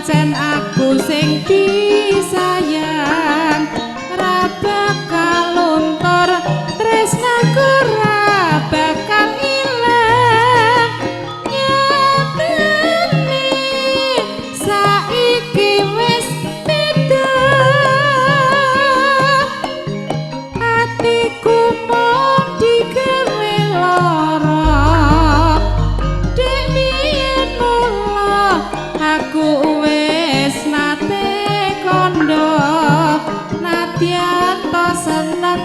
pancen aku sing disayang ra bakal luntur tresnaku ra bakal ilang nyatane saiki wis beda atiku mung digawe lara dek biyen mula aku wis nate kondo nadyan to seneng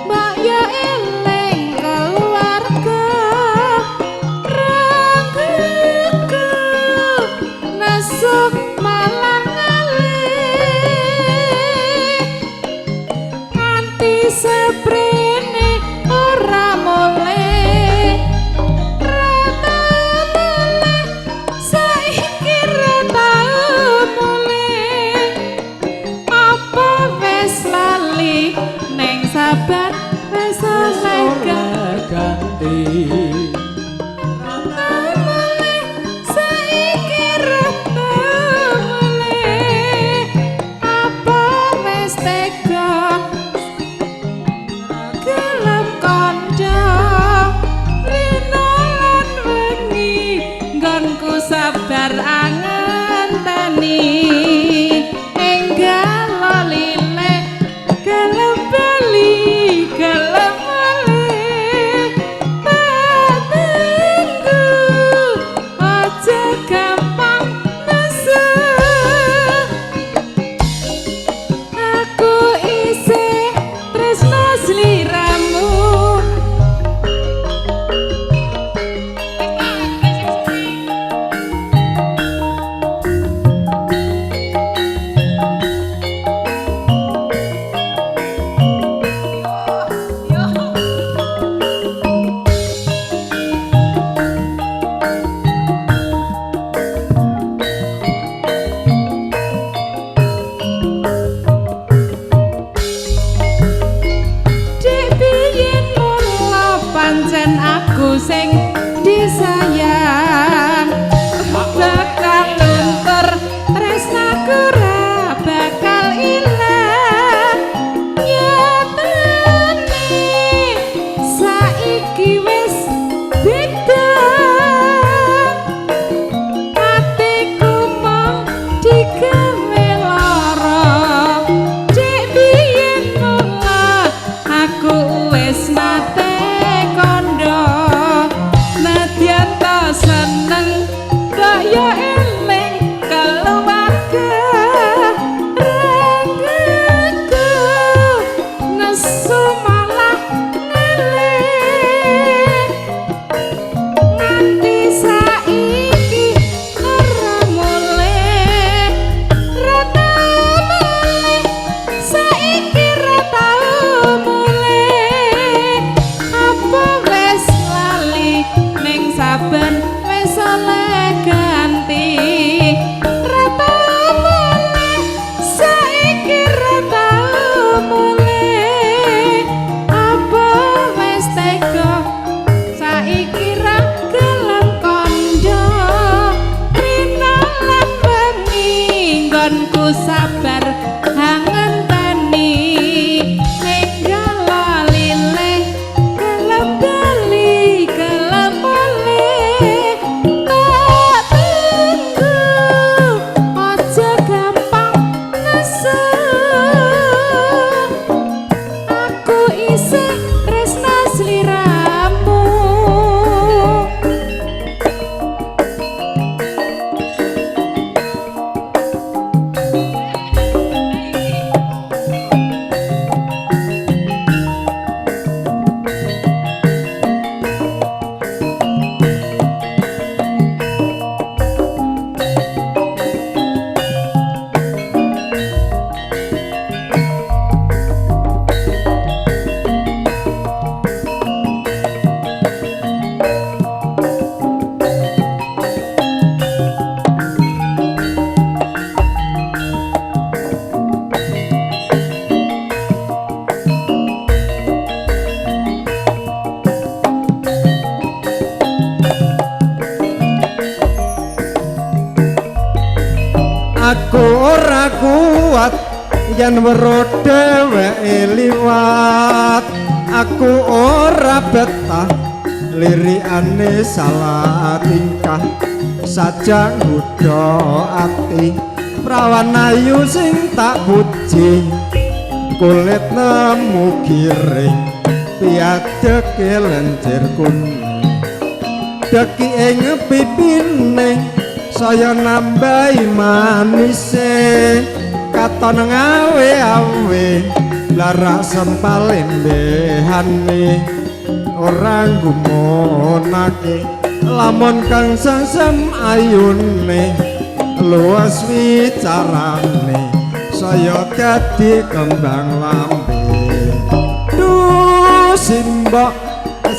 mbak ya eling keluarga ranggeku nesuk malah ngalih nganti seprene ora mulih rata mulih saiki rata mulih apa wis lali neng sabar wis oleh ganti rata mulih saiki rata mulih apa wis tega gelem kandha rino lan wengi nggonku sabar angenteni enggal lolile gelem bali gelem malih tak tunggu aja gampang nesu aku isih tresno sliramu dek biyen mula pancen aku sing disayang bakal luntur tresnaku ra bakal ilang nyatane saiki wis beda atiku mung digawe lara dek biyen mula aku wis nate kondo nadyan to aku ora kuat yen weruh dheweke liwat aku ora betah lirikane salah tingkah saja nggodha ati prawan ayu sing tak puji kulit nemu giring piadeke lenjer kuning deki ing pipine saya nambahi manise katon ngawe-awe lara sempalembehane ora gumunake lamun kang sesem ayune luas wicarane saya dadi kembang lambe duh simbok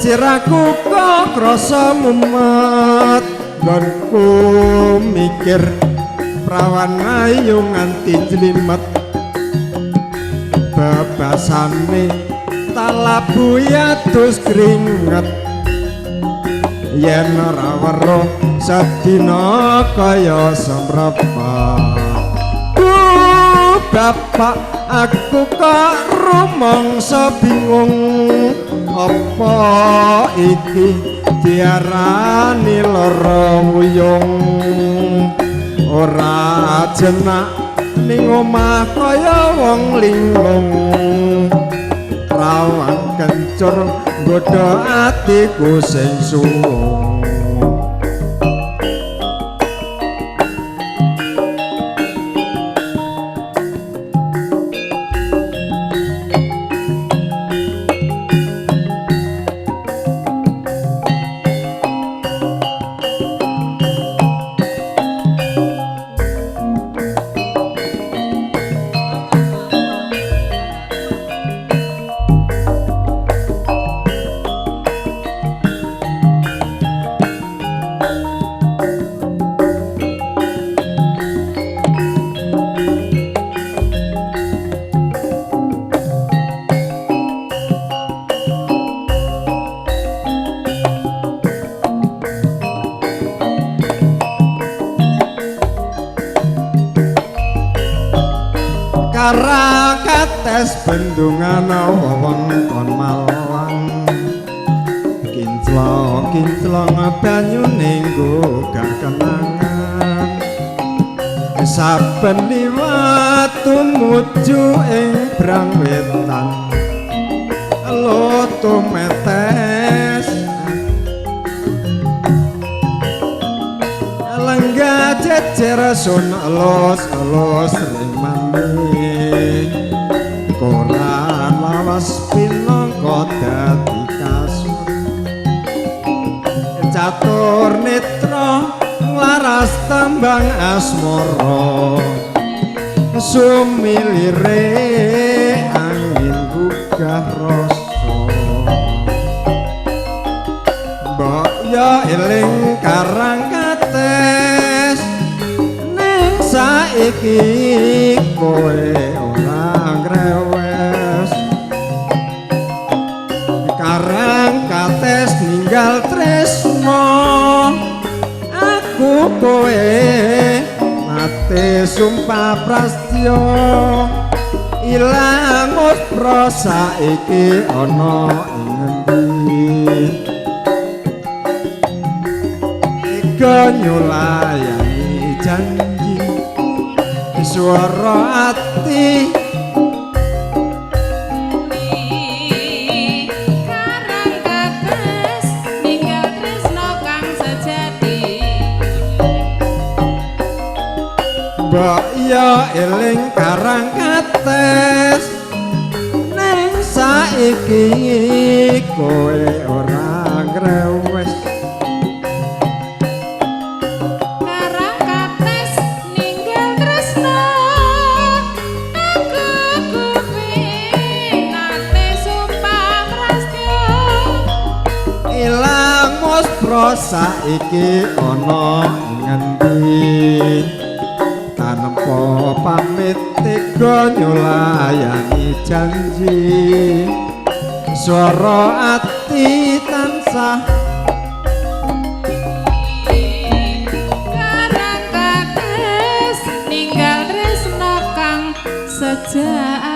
siraku kok krasa mumet nggonku mikir prawan ayu nganti jlimet babasane talabu yatus keringet yen ora weruh sedina kaya semrepat bapak aku kok rumangsa bingung apa iki diarani lara wuyung ora jenak ning omah kaya wong linglung rawan kencur nggodha atiku sing suwung Karakates bendungan wewengkon Malang kinclong banyune nggugah kenangan saben liwat tumuju ing brang wetan loto metes lenggah jejer sun elos ring mandi koran lawas pinangka dadi kasur catur netra laras tambang asmara sumilire angin gugah rasa mbok yo eling Karangkates ning saiki kowe ora grewes Karangkates ninggal tresno aku kowe mate sumpah prastya ilang muspra saiki ana ing endi ega nyulayani janji swara ati Karangkates ninggal tresno kang sejati mbok yo eling Karangkates ning saiki kowe ora grewes Karangkates ninggal tresno aku kuwi nate sumpah prastya ilang muspra saiki ana ngendi tanpa pamit tega nyulayani janji swara ati tansah Karangkates ninggal saja